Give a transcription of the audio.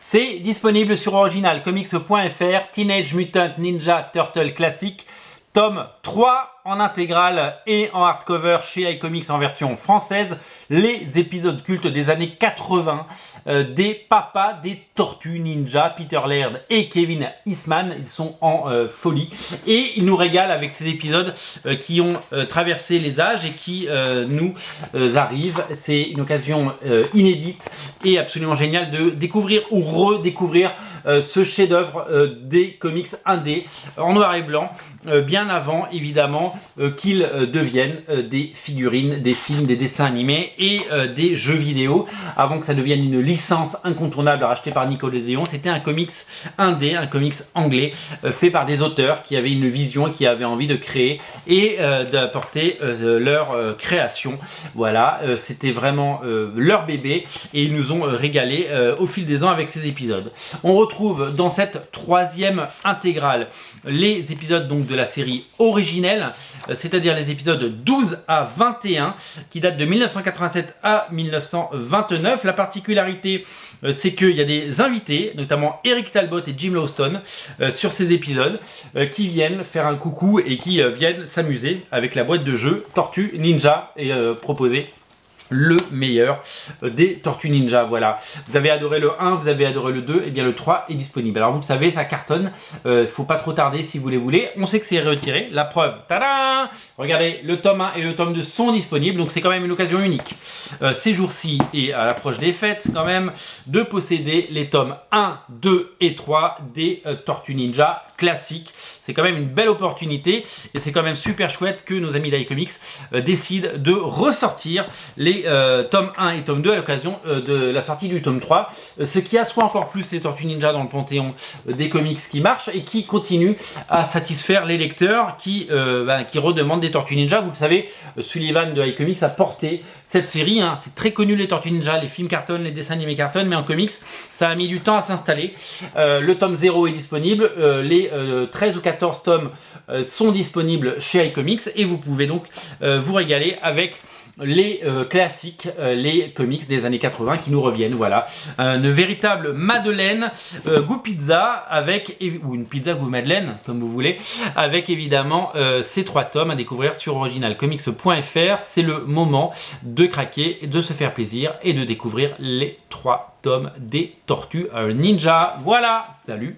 C'est disponible sur originalcomics.fr, Teenage Mutant Ninja Turtle Classic, tome 3 en intégrale et en hardcover chez iComics en version française. Les épisodes cultes des années 80 des papas des Tortues Ninja, Peter Laird et Kevin Eastman. Ils sont en folie et ils nous régalent avec ces épisodes qui ont traversé les âges et qui nous arrivent. C'est une occasion inédite et absolument géniale de découvrir ou redécouvrir ce chef-d'œuvre des comics indés en noir et blanc, bien avant évidemment qu'ils deviennent des figurines, des films, des dessins animés et des jeux vidéo, avant que ça devienne une licence incontournable rachetée par Nickelodeon. C'était un comics indé, un comics anglais fait par des auteurs qui avaient une vision et qui avaient envie de créer et d'apporter leur création. Voilà, c'était vraiment leur bébé et ils nous ont régalé au fil des ans avec ces épisodes. On retrouve dans cette troisième intégrale les épisodes donc de la série originelle, c'est-à-dire les épisodes 12 à 21 qui datent de 1987 à 1929. La particularité, c'est qu'il y a des invités, notamment Eric Talbot et Jim Lawson, sur ces épisodes, qui viennent faire un coucou et qui viennent s'amuser avec la boîte de jeu Tortue Ninja et proposer le meilleur des Tortues Ninja. Voilà, vous avez adoré le 1, vous avez adoré le 2, et bien le 3 est disponible. Alors vous le savez, ça cartonne, faut pas trop tarder si vous les voulez. On sait que c'est retiré, la preuve, tada, regardez, le tome 1 et le tome 2 sont disponibles, donc c'est quand même une occasion unique ces jours-ci et à l'approche des fêtes quand même, de posséder les tomes 1, 2 et 3 des Tortues Ninja classiques. C'est quand même une belle opportunité et c'est quand même super chouette que nos amis d'iComics décident de ressortir les tome 1 et tome 2 à l'occasion de la sortie du tome 3, ce qui assoit encore plus les Tortues Ninja dans le panthéon des comics qui marchent et qui continuent à satisfaire les lecteurs qui redemandent des Tortues Ninja. Vous le savez, Sullivan de iComics a porté cette série, hein. C'est très connu les Tortues Ninja, les films cartonnent, les dessins animés cartonnent, mais en comics ça a mis du temps à s'installer. Le tome 0 est disponible, les 13 ou 14 tomes sont disponibles chez iComics et vous pouvez donc vous régaler avec les classiques, les comics des années 80 qui nous reviennent. Voilà, une véritable madeleine goût pizza avec, ou une pizza goût madeleine comme vous voulez, avec évidemment ces 3 tomes à découvrir sur originalcomics.fr. C'est le moment de craquer, de se faire plaisir et de découvrir les 3 tomes des Tortues Ninja. Voilà, salut.